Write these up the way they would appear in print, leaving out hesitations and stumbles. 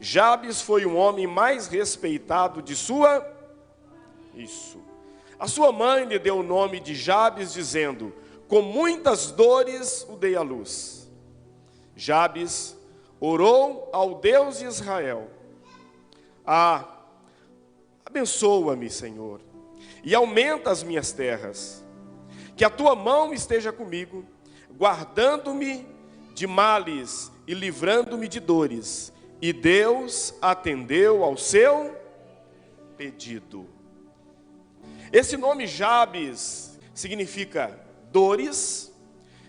Jabes foi um homem mais respeitado de sua... Isso. A sua mãe lhe deu o nome de Jabes, dizendo: com muitas dores o dei à luz. Jabes orou ao Deus de Israel: abençoa-me, Senhor, e aumenta as minhas terras. Que a tua mão esteja comigo, guardando-me de males e livrando-me de dores. E Deus atendeu ao seu pedido. Esse nome Jabes significa dores,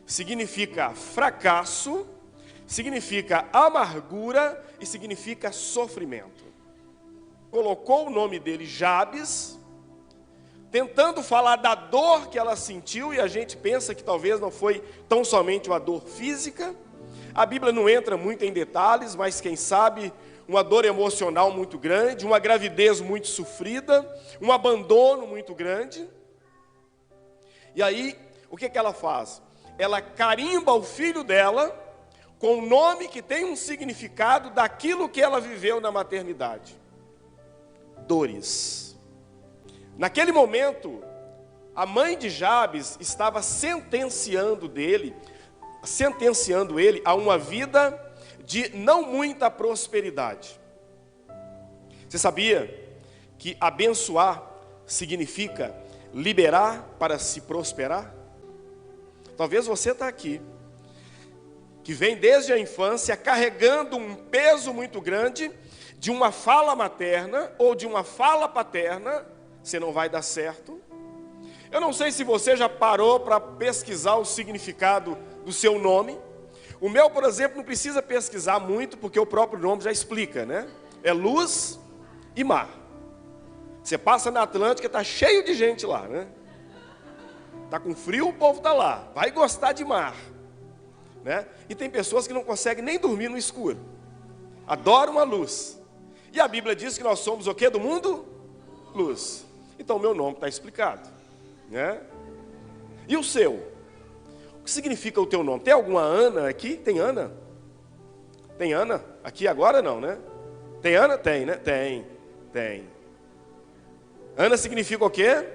significa fracasso, significa amargura e significa sofrimento. Colocou o nome dele Jabes, tentando falar da dor que ela sentiu, e a gente pensa que talvez não foi tão somente uma dor física. A Bíblia não entra muito em detalhes, mas quem sabe uma dor emocional muito grande, uma gravidez muito sofrida, um abandono muito grande. E aí, o que ela faz? Ela carimba o filho dela com um nome que tem um significado daquilo que ela viveu na maternidade: dores. Naquele momento, a mãe de Jabes estava sentenciando ele a uma vida de não muita prosperidade. Você sabia que abençoar significa liberar para se prosperar? Talvez você está aqui, que vem desde a infância carregando um peso muito grande de uma fala materna ou de uma fala paterna. Você não vai dar certo. Eu não sei se você já parou para pesquisar o significado do seu nome. O meu, por exemplo, não precisa pesquisar muito, porque o próprio nome já explica, né? É luz e mar. Você passa na Atlântica, está cheio de gente lá, né? Está com frio, o povo está lá. Vai gostar de mar, né? E tem pessoas que não conseguem nem dormir no escuro. Adoram a luz. E a Bíblia diz que nós somos o quê do mundo? Luz. Então, meu nome está explicado, né? E o seu? O que significa o teu nome? Tem alguma Ana aqui? Tem Ana? Tem Ana? Aqui agora não, né? Tem Ana? Tem, né? Tem. Ana significa o quê?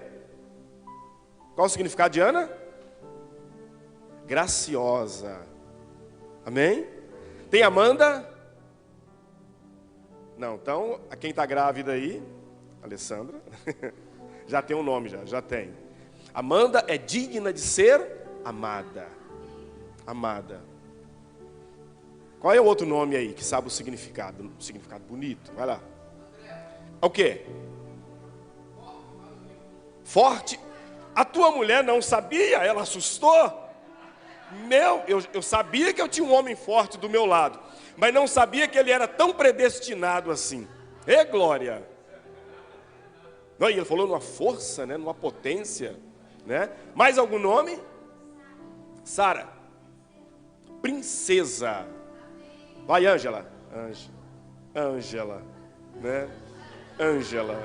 Qual o significado de Ana? Graciosa. Amém? Tem Amanda? Não, então, a quem está grávida aí, Alessandra, já tem um nome, já tem. Amanda é digna de ser amada. Amada. Qual é o outro nome aí que sabe o significado? Um significado bonito, vai lá. O quê? Forte. A tua mulher não sabia? Ela assustou? Eu sabia que eu tinha um homem forte do meu lado, mas não sabia que ele era tão predestinado assim. Ê, glória! Não, e ele falou numa força, né, numa potência, né? Mais algum nome? Sara. Princesa. Vai, Ângela. Ângela, né? Ângela,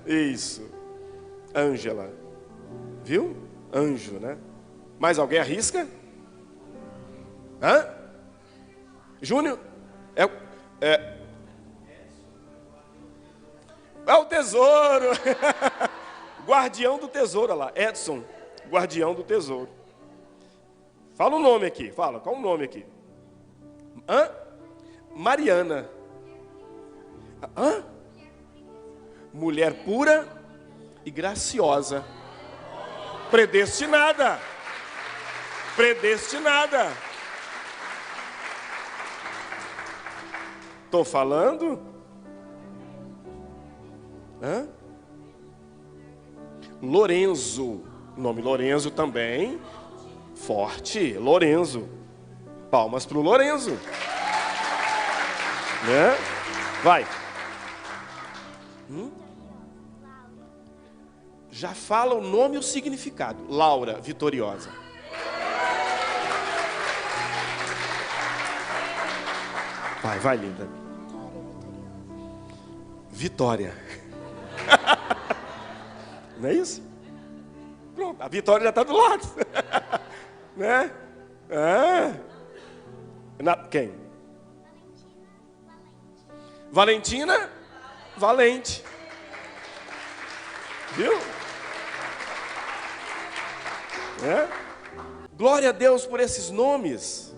isso. Ângela. Viu? Anjo, né? Mais alguém arrisca? Hã? Júnior? É o tesouro. Guardião do tesouro, olha lá. Edson, guardião do tesouro. Fala o nome aqui, fala. Qual o nome aqui? Hã? Mariana. Hã? Mulher pura e graciosa. Predestinada. Predestinada. Estou falando? Hã? Lorenzo. O nome Lorenzo também. Forte. Lorenzo. Palmas para o Lorenzo. Né? Vai. Já fala o nome e o significado. Laura, vitoriosa. Vai, linda. Vitória. Não é isso? Pronto, a vitória já está do lado. Né? Quem? Valentina, valente. Viu? Glória a Deus por esses nomes.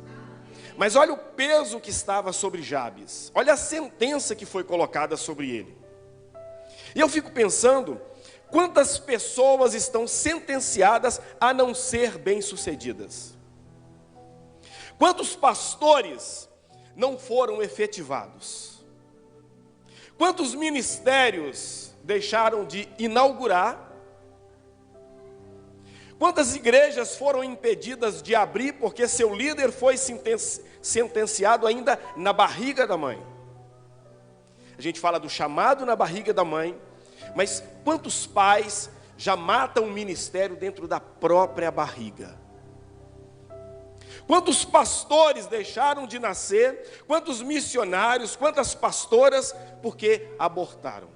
Mas olha o peso que estava sobre Jabes. Olha a sentença que foi colocada sobre ele. E eu fico pensando, quantas pessoas estão sentenciadas a não ser bem-sucedidas? Quantos pastores não foram efetivados? Quantos ministérios deixaram de inaugurar? Quantas igrejas foram impedidas de abrir porque seu líder foi sentenciado ainda na barriga da mãe? A gente fala do chamado na barriga da mãe, mas quantos pais já matam o ministério dentro da própria barriga? Quantos pastores deixaram de nascer? Quantos missionários, quantas pastoras, porque abortaram?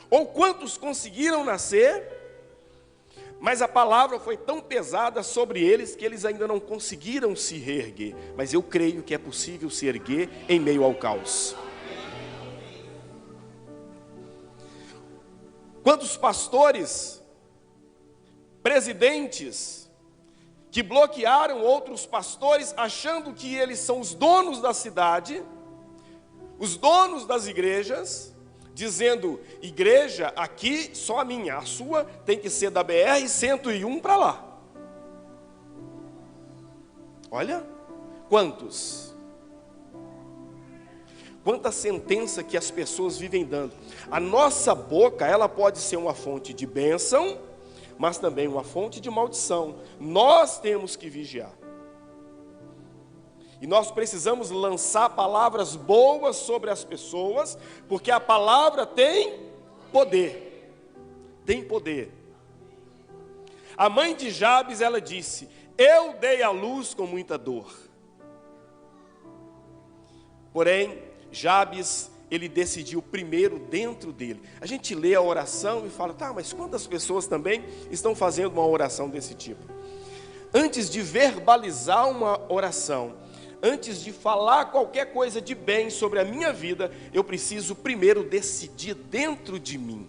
Ou quantos conseguiram nascer, mas a palavra foi tão pesada sobre eles que eles ainda não conseguiram se reerguer. Mas eu creio que é possível se erguer em meio ao caos. Quantos pastores, presidentes, que bloquearam outros pastores, achando que eles são os donos da cidade, os donos das igrejas, dizendo, igreja aqui só a minha, a sua tem que ser da BR-101 para lá. Olha, quantos? Quanta sentença que as pessoas vivem dando. A nossa boca, ela pode ser uma fonte de bênção, mas também uma fonte de maldição. Nós temos que vigiar. E nós precisamos lançar palavras boas sobre as pessoas, porque a palavra tem poder. Tem poder. A mãe de Jabes, ela disse, eu dei à luz com muita dor. Porém, Jabes, ele decidiu primeiro dentro dele. A gente lê a oração e fala, tá, mas quantas pessoas também estão fazendo uma oração desse tipo? Antes de verbalizar uma oração, antes de falar qualquer coisa de bem sobre a minha vida, eu preciso primeiro decidir dentro de mim.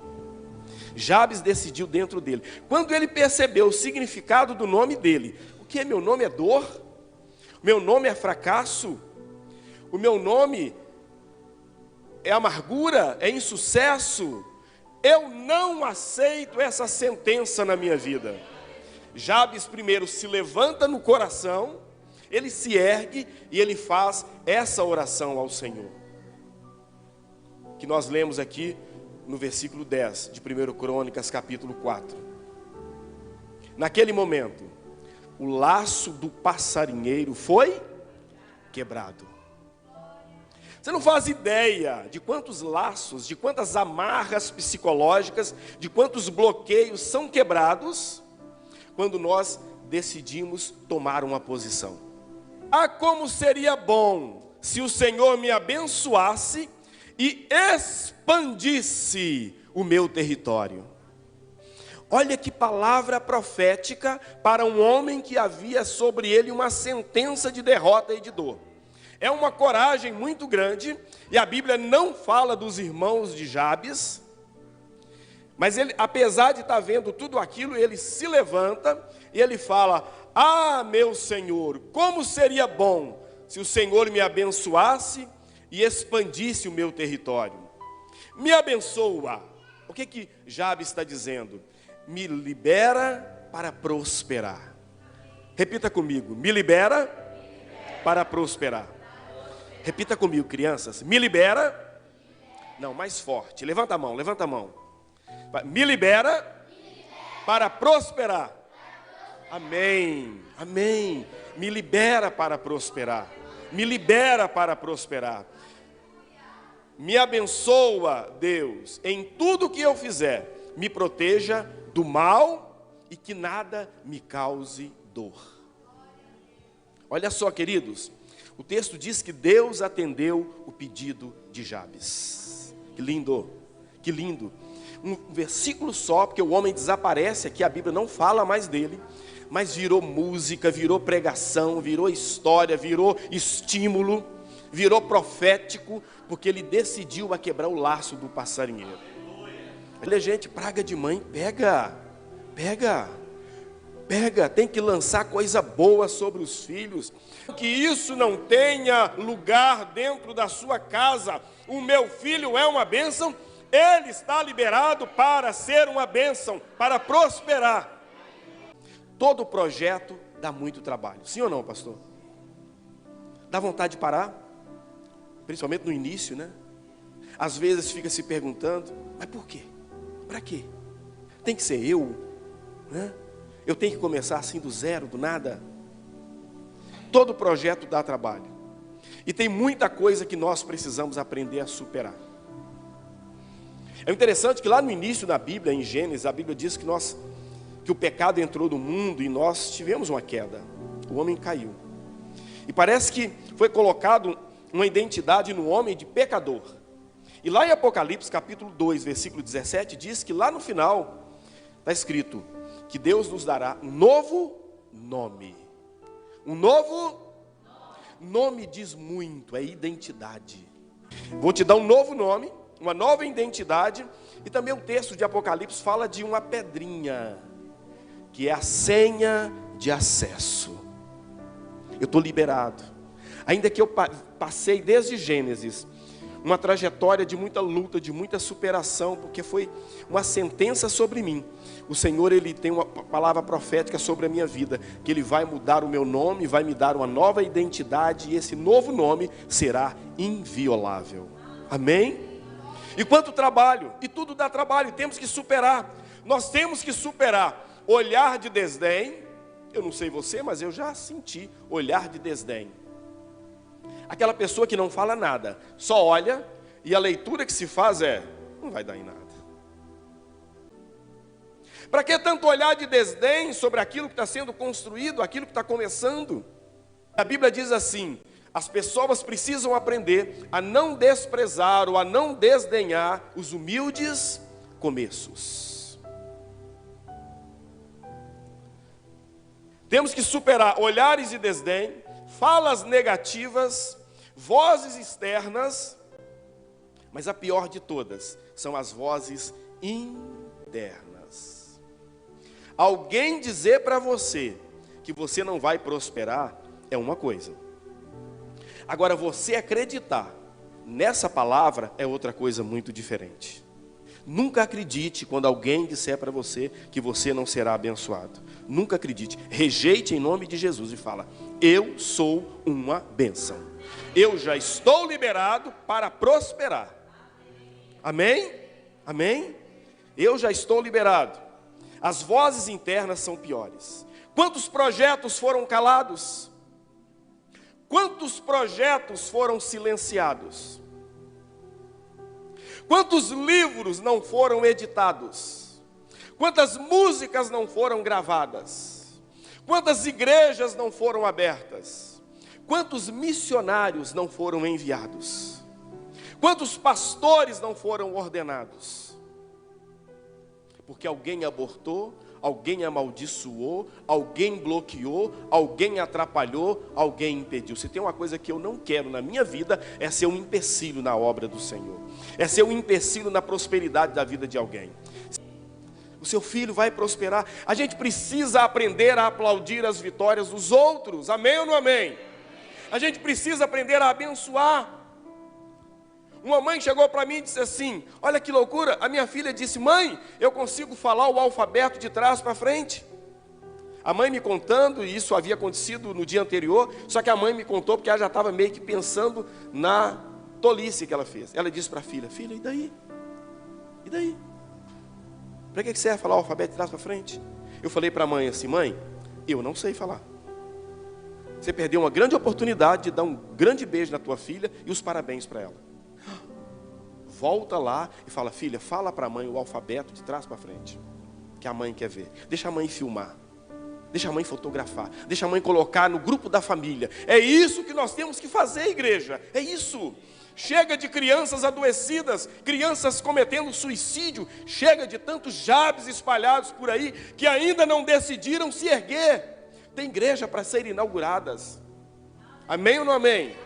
Jabes decidiu dentro dele. Quando ele percebeu o significado do nome dele, o que é meu nome é dor? O meu nome é fracasso? O meu nome é amargura? É insucesso? Eu não aceito essa sentença na minha vida. Jabes primeiro se levanta no coração, ele se ergue e ele faz essa oração ao Senhor, que nós lemos aqui no versículo 10 de 1 Crônicas, capítulo 4. Naquele momento, o laço do passarinheiro foi quebrado. Você não faz ideia de quantos laços, de quantas amarras psicológicas, de quantos bloqueios são quebrados quando nós decidimos tomar uma posição. Ah, como seria bom se o Senhor me abençoasse e expandisse o meu território. Olha que palavra profética para um homem que havia sobre ele uma sentença de derrota e de dor. É uma coragem muito grande, e a Bíblia não fala dos irmãos de Jabes, mas ele, apesar de estar vendo tudo aquilo, ele se levanta e ele fala, ah, meu Senhor, como seria bom se o Senhor me abençoasse e expandisse o meu território. Me abençoa. O que Jabes está dizendo? Me libera para prosperar. Repita comigo, me libera para prosperar. Repita comigo, crianças, me libera. Não, mais forte, levanta a mão, levanta a mão. Me libera para prosperar. Amém, amém. Me libera para prosperar. Me libera para prosperar. Me abençoa, Deus, em tudo que eu fizer. Me proteja do mal e que nada me cause dor. Olha só, queridos, o texto diz que Deus atendeu o pedido de Jabes. Que lindo, que lindo. Um versículo só, porque o homem desaparece aqui, a Bíblia não fala mais dele, mas virou música, virou pregação, virou história, virou estímulo. virou profético, porque ele decidiu a quebrar o laço do passarinheiro. Olha, gente, praga de mãe, pega, tem que lançar coisa boa sobre os filhos. Que isso não tenha lugar dentro da sua casa. O meu filho é uma bênção, ele está liberado para ser uma bênção, para prosperar. Todo projeto dá muito trabalho, sim ou não, pastor? Dá vontade de parar, principalmente no início, né? Às vezes fica se perguntando, mas por quê? Para quê? Tem que ser eu, né? Eu tenho que começar assim do zero, do nada? Todo projeto dá trabalho. E tem muita coisa que nós precisamos aprender a superar. É interessante que lá no início da Bíblia, em Gênesis, a Bíblia diz que o pecado entrou no mundo e nós tivemos uma queda. O homem caiu. E parece que foi colocado uma identidade no homem de pecador. E lá em Apocalipse, capítulo 2, versículo 17, diz que lá no final, está escrito que Deus nos dará um novo nome. Um novo nome diz muito, é identidade. Vou te dar um novo nome, uma nova identidade. E também o texto de Apocalipse fala de uma pedrinha, que é a senha de acesso. Eu estou liberado. Ainda que eu passei desde Gênesis uma trajetória de muita luta, de muita superação, porque foi uma sentença sobre mim. O Senhor, Ele tem uma palavra profética sobre a minha vida, que Ele vai mudar o meu nome, vai me dar uma nova identidade, e esse novo nome será inviolável. Amém? E quanto trabalho, e tudo dá trabalho, temos que superar. Nós temos que superar olhar de desdém. Eu não sei você, mas eu já senti olhar de desdém. Aquela pessoa que não fala nada, só olha, e a leitura que se faz é, não vai dar em nada. Para que tanto olhar de desdém sobre aquilo que está sendo construído, aquilo que está começando? A Bíblia diz assim, as pessoas precisam aprender a não desprezar ou a não desdenhar os humildes começos. Temos que superar olhares de desdém, falas negativas, vozes externas, mas a pior de todas são as vozes internas. Alguém dizer para você que você não vai prosperar é uma coisa. Agora, você acreditar nessa palavra é outra coisa muito diferente. Nunca acredite quando alguém disser para você que você não será abençoado. Nunca acredite. Rejeite em nome de Jesus e fala, eu sou uma bênção. Eu já estou liberado para prosperar. Amém? Amém? Eu já estou liberado. As vozes internas são piores. Quantos projetos foram calados? Quantos projetos foram silenciados? Quantos livros não foram editados? Quantas músicas não foram gravadas? Quantas igrejas não foram abertas? Quantos missionários não foram enviados? Quantos pastores não foram ordenados? Porque alguém abortou, alguém amaldiçoou, alguém bloqueou, alguém atrapalhou, alguém impediu. Se tem uma coisa que eu não quero na minha vida, é ser um empecilho na obra do Senhor. É ser um empecilho na prosperidade da vida de alguém. O seu filho vai prosperar. A gente precisa aprender a aplaudir as vitórias dos outros. Amém ou não amém? A gente precisa aprender a abençoar. Uma mãe chegou para mim e disse assim, olha que loucura, a minha filha disse, mãe, eu consigo falar o alfabeto de trás para frente. A mãe me contando, e isso havia acontecido no dia anterior, só que a mãe me contou porque ela já estava meio que pensando na tolice que ela fez. Ela disse para a filha, filha, e daí? E daí? Para que você vai falar o alfabeto de trás para frente? Eu falei para a mãe assim, mãe, eu não sei falar. Você perdeu uma grande oportunidade de dar um grande beijo na tua filha e os parabéns para ela. Volta lá e fala, filha, fala para a mãe o alfabeto de trás para frente, que a mãe quer ver. Deixa a mãe filmar, deixa a mãe fotografar, deixa a mãe colocar no grupo da família. É isso que nós temos que fazer, igreja, é isso. Chega de crianças adoecidas, crianças cometendo suicídio, chega de tantos Jabes espalhados por aí, que ainda não decidiram se erguer. Tem igreja para ser inauguradas, amém ou não amém?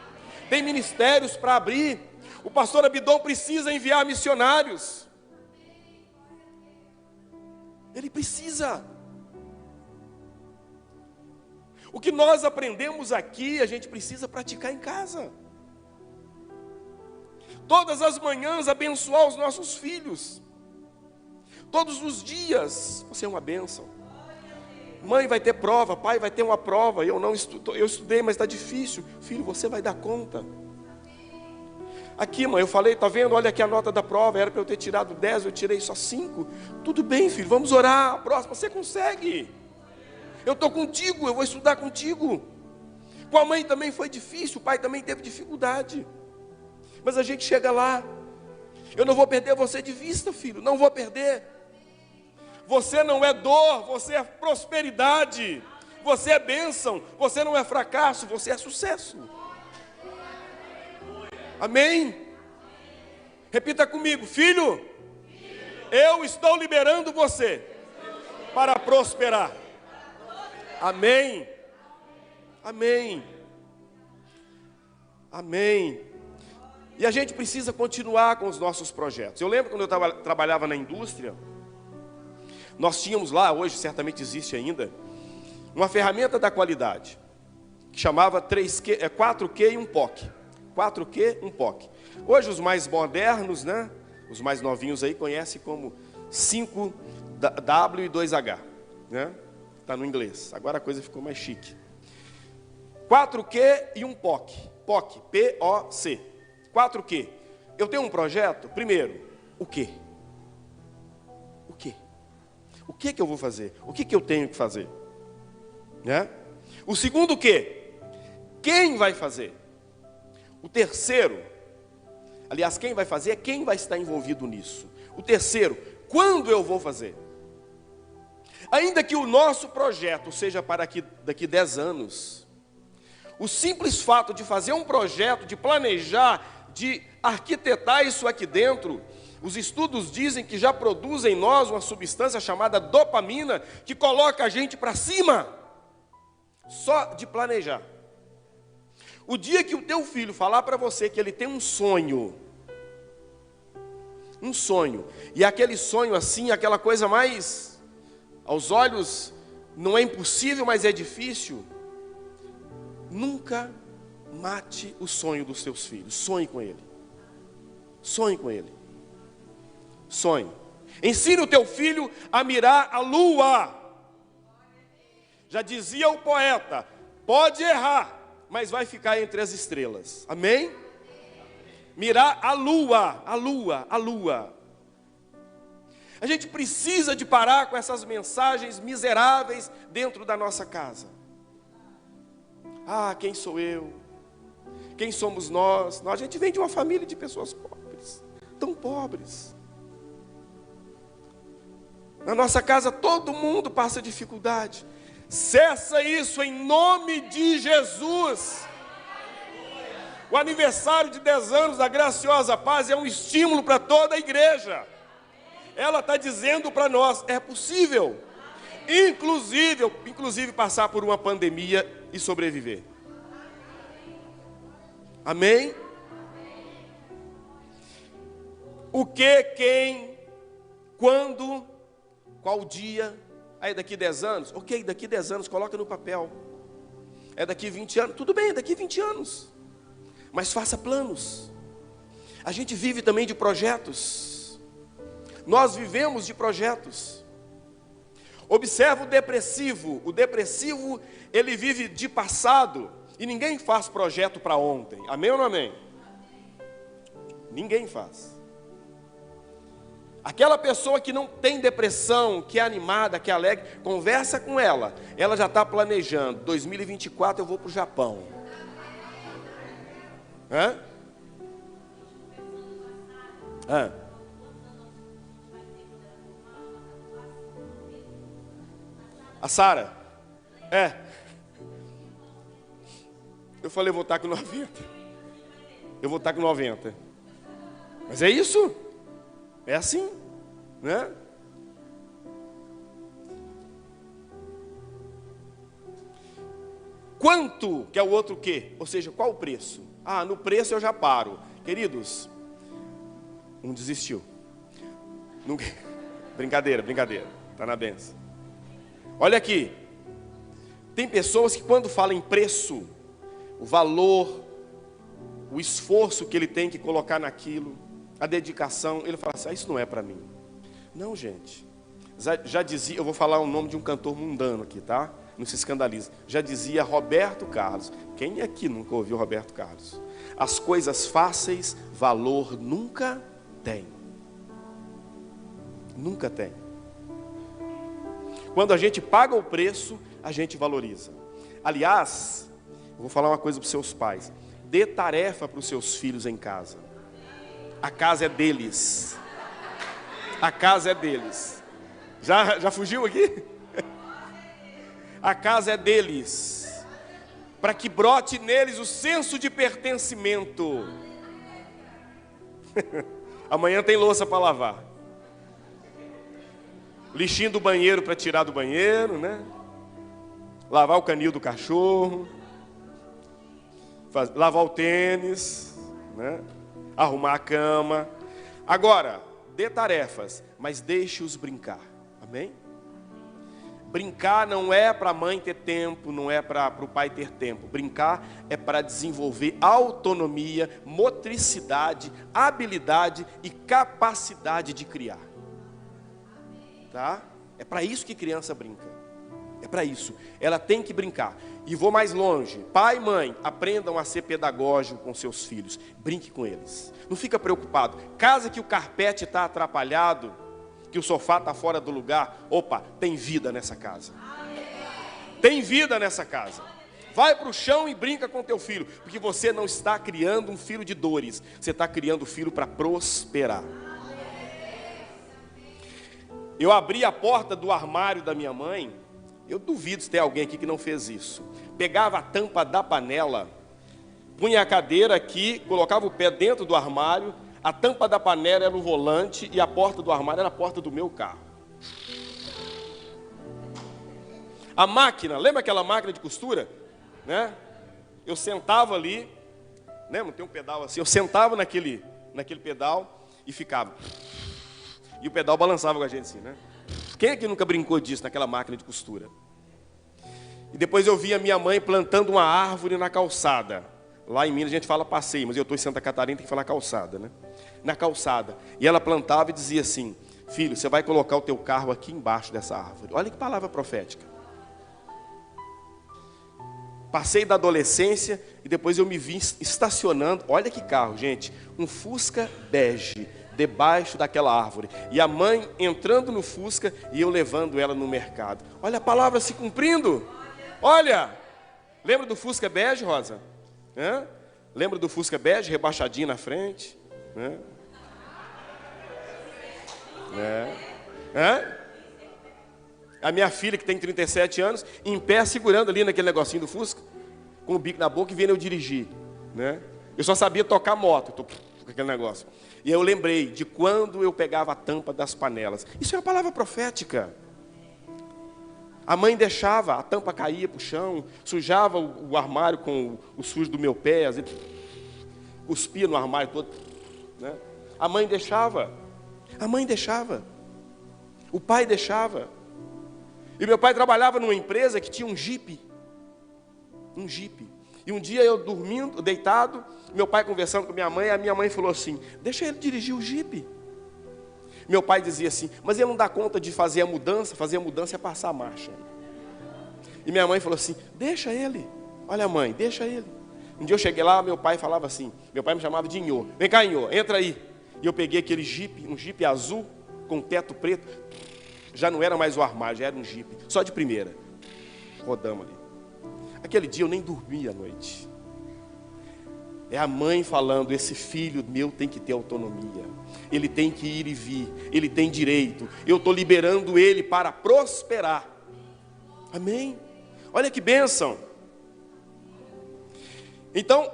tem ministérios para abrir. O pastor Abidom precisa enviar missionários. Ele precisa. O que nós aprendemos aqui, a gente precisa praticar em casa. Todas as manhãs abençoar os nossos filhos. Todos os dias, você é uma bênção. Mãe vai ter prova, pai vai ter uma prova. Eu estudei, mas está difícil. Filho, você vai dar conta. Aqui, mãe, eu falei, tá vendo? Olha aqui a nota da prova. Era para eu ter tirado 10, eu tirei só 5. Tudo bem, filho, vamos orar. A próxima você consegue. Eu estou contigo, eu vou estudar contigo. Com a mãe também foi difícil, o pai também teve dificuldade. Mas a gente chega lá. Eu não vou perder você de vista, filho, não vou perder. Você não é dor, você é prosperidade. Você é bênção, você não é fracasso, você é sucesso. Amém? Repita comigo, filho, eu estou liberando você para prosperar. Amém. Amém. Amém. E a gente precisa continuar com os nossos projetos. Eu lembro quando eu trabalhava na indústria, nós tínhamos lá, hoje certamente existe ainda, uma ferramenta da qualidade, que chamava 4Q e um POC. 4Q, um POC. Hoje os mais modernos, né, os mais novinhos aí conhecem como 5W e 2H, né? Está no inglês, agora a coisa ficou mais chique. 4Q e um POC. POC, P-O-C. 4Q. Eu tenho um projeto, primeiro, o quê? O quê? O que eu vou fazer? O que eu tenho que fazer? Né? O segundo, o quê? Quem vai fazer? O terceiro, aliás, quem vai fazer é quem vai estar envolvido nisso. O terceiro, quando eu vou fazer? Ainda que o nosso projeto seja para daqui 10 anos, o simples fato de fazer um projeto, de planejar, de arquitetar isso aqui dentro, os estudos dizem que já produz em nós uma substância chamada dopamina, que coloca a gente para cima, só de planejar. O dia que o teu filho falar para você que ele tem um sonho, e aquele sonho assim, aquela coisa mais, aos olhos, não é impossível, mas é difícil, nunca mate o sonho dos seus filhos. Sonhe com ele. Sonhe com ele. Sonhe. Ensine o teu filho a mirar a lua. Já dizia o poeta, pode errar, mas vai ficar entre as estrelas. Amém? Mirar a lua, a lua, a lua. A gente precisa de parar com essas mensagens miseráveis dentro da nossa casa. Ah, quem sou eu? Quem somos nós? A gente vem de uma família de pessoas pobres, tão pobres. Na nossa casa todo mundo passa dificuldade. Cessa isso em nome de Jesus. O aniversário de 10 anos da Graciosa Paz é um estímulo para toda a igreja. Ela está dizendo para nós, é possível, inclusive passar por uma pandemia e sobreviver. Amém? O que, quem, quando, qual dia? Aí daqui 10 anos? Ok, daqui 10 anos, coloca no papel. É daqui 20 anos? Tudo bem, é daqui 20 anos. Mas faça planos. A gente vive também de projetos. Nós vivemos de projetos. Observa o depressivo. O depressivo, ele vive de passado. E ninguém faz projeto para ontem. Amém ou não amém? Ninguém faz. Aquela pessoa que não tem depressão, que é animada, que é alegre, conversa com ela. Ela já está planejando. 2024 eu vou para o Japão. Hã? Hã? A Sara? É. Eu falei, eu vou estar com 90. Eu vou estar com 90. Mas é isso. É assim, né? Quanto, que é o outro quê? Ou seja, qual o preço? Ah, no preço eu já paro. Queridos, não desistiu. Nunca... Brincadeira, brincadeira. Está na benção. Olha aqui. Tem pessoas que quando falam em preço, o valor, o esforço que ele tem que colocar naquilo, a dedicação, ele fala assim, isso não é para mim. Não, gente. Já dizia, eu vou falar o nome de um cantor mundano aqui, tá? Não se escandalize. Já dizia Roberto Carlos. Quem aqui nunca ouviu Roberto Carlos? As coisas fáceis, valor nunca tem. Nunca tem. Quando a gente paga o preço, a gente valoriza. Aliás, eu vou falar uma coisa para os seus pais. Dê tarefa para os seus filhos em casa. A casa é deles. A casa é deles. Já fugiu aqui? A casa é deles. Para que brote neles o senso de pertencimento. Amanhã tem louça para lavar. Lixinho do banheiro para tirar do banheiro, né? Lavar o canil do cachorro. Lavar o tênis, né? Arrumar a cama. Agora, dê tarefas, mas deixe-os brincar. Amém? Brincar não é para a mãe ter tempo, não é para o pai ter tempo. Brincar é para desenvolver autonomia, motricidade, habilidade e capacidade de criar. Tá? É para isso que criança brinca. É para isso. Ela tem que brincar. E vou mais longe. Pai e mãe, aprendam a ser pedagógico com seus filhos. Brinque com eles. Não fica preocupado. Casa que o carpete está atrapalhado, que o sofá está fora do lugar. Opa, tem vida nessa casa. Tem vida nessa casa. Vai para o chão e brinca com teu filho. Porque você não está criando um filho de dores. Você está criando um filho para prosperar. Eu abri a porta do armário da minha mãe. Eu duvido se tem alguém aqui que não fez isso. Pegava a tampa da panela, punha a cadeira aqui, colocava o pé dentro do armário, a tampa da panela era o volante e a porta do armário era a porta do meu carro. A máquina, lembra aquela máquina de costura? Né? Eu sentava ali, lembra? Tem um pedal assim, eu sentava naquele pedal e ficava. E o pedal balançava com a gente assim, né? Quem é que nunca brincou disso naquela máquina de costura? E depois eu vi a minha mãe plantando uma árvore na calçada. Lá em Minas a gente fala passeio, mas eu estou em Santa Catarina, tem que falar calçada, né? Na calçada. E ela plantava e dizia assim, filho, você vai colocar o teu carro aqui embaixo dessa árvore. Olha que palavra profética. Passei da adolescência e depois eu me vi estacionando. Olha que carro, gente. Um Fusca bege. Debaixo daquela árvore. E a mãe entrando no Fusca e eu levando ela no mercado. Olha a palavra se cumprindo. Olha. Lembra do Fusca bege, Rosa? Hã? Lembra do Fusca bege, rebaixadinho na frente? Hã? Hã? A minha filha, que tem 37 anos, em pé, segurando ali naquele negocinho do Fusca, com o bico na boca e vendo eu dirigir. Né? Eu só sabia tocar moto, com aquele negócio. E eu lembrei de quando eu pegava a tampa das panelas. Isso é uma palavra profética. A mãe deixava, a tampa caía para o chão, sujava o armário com o sujo do meu pé, às vezes, cuspia no armário todo. Né? A mãe deixava. A mãe deixava. O pai deixava. E meu pai trabalhava numa empresa que tinha um jipe. Um jipe. E um dia eu dormindo, deitado, meu pai conversando com minha mãe, a minha mãe falou assim, deixa ele dirigir o jipe. Meu pai dizia assim, mas ele não dá conta de fazer a mudança é passar a marcha. E minha mãe falou assim, deixa ele. Olha mãe, deixa ele. Um dia eu cheguei lá, meu pai falava assim, meu pai me chamava de Inhô. Vem cá, Inhô, entra aí. E eu peguei aquele jipe, um jipe azul, com teto preto. Já não era mais o armário, já era um jipe, só de primeira. Rodamos ali. Aquele dia eu nem dormi à noite. É a mãe falando, esse filho meu tem que ter autonomia. Ele tem que ir e vir. Ele tem direito. Eu estou liberando ele para prosperar. Amém? Olha que bênção. Então,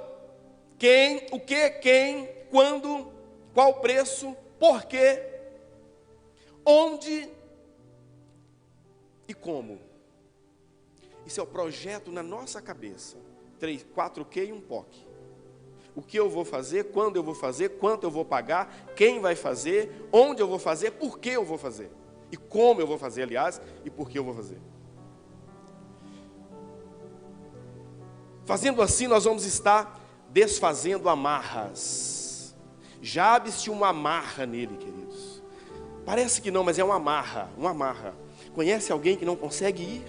quem, o que, quem, quando, qual preço, por quê, onde e como. Isso é o projeto na nossa cabeça. 4Q e um POC. o que eu vou fazer, quando eu vou fazer, quanto eu vou pagar, quem vai fazer, onde eu vou fazer, por que eu vou fazer. E como eu vou fazer, aliás, e por que eu vou fazer. Fazendo assim, nós vamos estar desfazendo amarras. Jabes tinha uma amarra nele, queridos. Parece que não, mas é uma amarra, uma amarra. Conhece alguém que não consegue ir?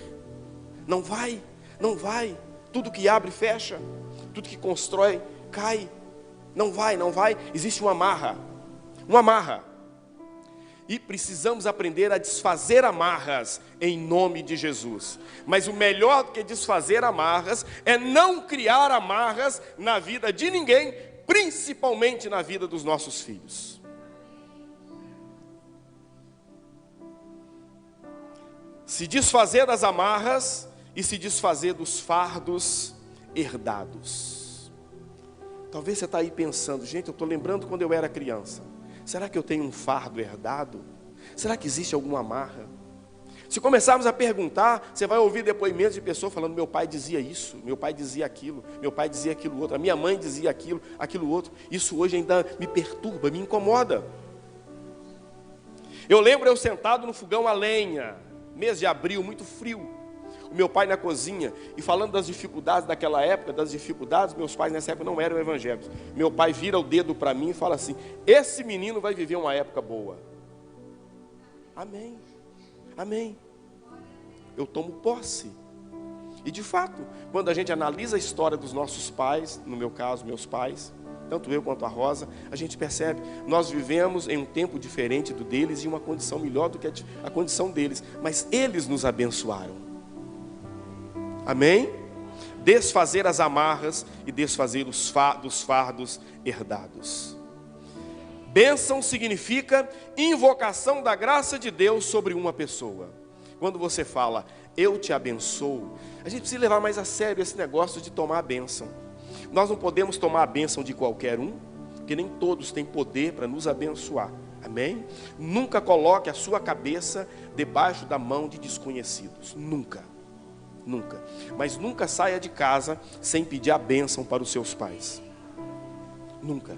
Não vai, não vai. Tudo que abre, fecha. Tudo que constrói, cai. Não vai, não vai. Existe uma amarra. Uma amarra. E precisamos aprender a desfazer amarras em nome de Jesus. Mas o melhor do que desfazer amarras é não criar amarras na vida de ninguém, principalmente na vida dos nossos filhos. Se desfazer das amarras e se desfazer dos fardos herdados. Talvez você está aí pensando, gente, eu estou lembrando quando eu era criança. Será que eu tenho um fardo herdado? Será que existe alguma amarra? Se começarmos a perguntar, você vai ouvir depoimentos de pessoas falando, meu pai dizia isso, meu pai dizia aquilo, meu pai dizia aquilo outro, a minha mãe dizia aquilo, aquilo outro. Isso hoje ainda me perturba, me incomoda. Eu lembro eu sentado no fogão a lenha, mês de abril, muito frio. O meu pai na cozinha, e falando das dificuldades daquela época, das dificuldades, meus pais nessa época não eram evangélicos. Meu pai vira o dedo para mim e fala assim, esse menino vai viver uma época boa. Amém, amém. Eu tomo posse. E de fato, quando a gente analisa a história dos nossos pais, no meu caso, meus pais, tanto eu quanto a Rosa, a gente percebe, nós vivemos em um tempo diferente do deles e uma condição melhor do que a condição deles, mas eles nos abençoaram. Amém? Desfazer as amarras e desfazer dos fardos herdados. Bênção significa invocação da graça de Deus sobre uma pessoa. Quando você fala, eu te abençoo, a gente precisa levar mais a sério esse negócio de tomar a bênção. Nós não podemos tomar a bênção de qualquer um, porque nem todos têm poder para nos abençoar. Amém? Nunca coloque a sua cabeça debaixo da mão de desconhecidos. Nunca. Nunca, mas nunca saia de casa sem pedir a bênção para os seus pais. Nunca.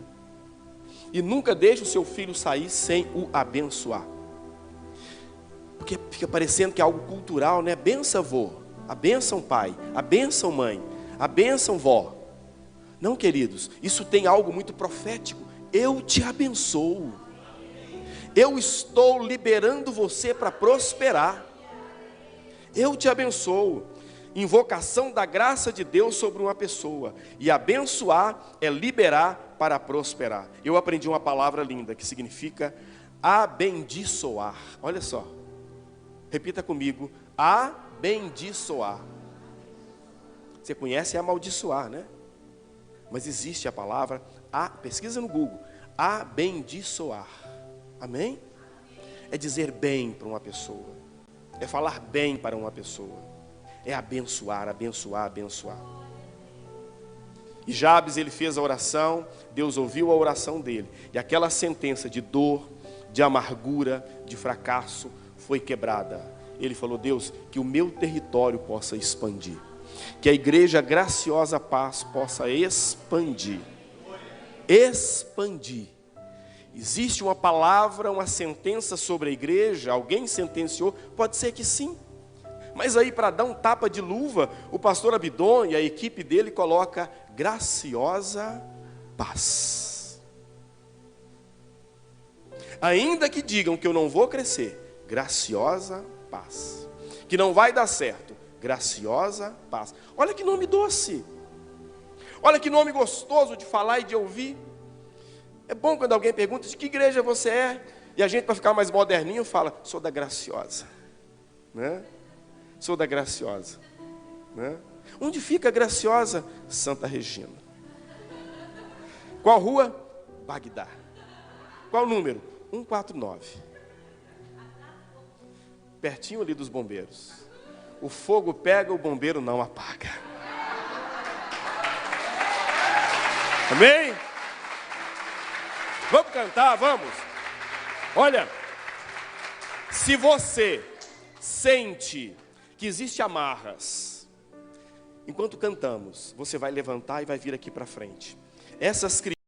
E nunca deixe o seu filho sair sem o abençoar. Porque fica parecendo que é algo cultural, né? Benção vô, a bênção pai, a bênção mãe, a bênção vó. Não, queridos, isso tem algo muito profético. Eu te abençoo. Eu estou liberando você para prosperar. Eu te abençoo. Invocação da graça de Deus sobre uma pessoa. E abençoar é liberar para prosperar. Eu aprendi uma palavra linda que significa abençoar. Olha só. Repita comigo. Abençoar. Você conhece amaldiçoar, né? Mas existe a palavra, pesquisa no Google. Abençoar. Amém? É dizer bem para uma pessoa. É falar bem para uma pessoa. É abençoar, abençoar, abençoar. E Jabes, ele fez a oração, Deus ouviu a oração dele. E aquela sentença de dor, de amargura, de fracasso, foi quebrada. Ele falou, Deus, que o meu território possa expandir. Que a igreja Graciosa Paz possa expandir. Expandir. Existe uma palavra, uma sentença sobre a igreja? Alguém sentenciou? Pode ser que sim. Mas aí, para dar um tapa de luva, o pastor Abidon e a equipe dele coloca Graciosa Paz. Ainda que digam que eu não vou crescer, Graciosa Paz. Que não vai dar certo, Graciosa Paz. Olha que nome doce. Olha que nome gostoso de falar e de ouvir. É bom quando alguém pergunta de que igreja você é, e a gente, para ficar mais moderninho, fala, sou da Graciosa, né? Sou da Graciosa, né? Onde fica a Graciosa? Santa Regina. Qual rua? Bagdá. Qual número? 149. Pertinho ali dos bombeiros. O fogo pega, o bombeiro não apaga. Amém? Vamos cantar, vamos. Olha, se você sente que existe amarras, enquanto cantamos, você vai levantar e vai vir aqui para frente. essas crianças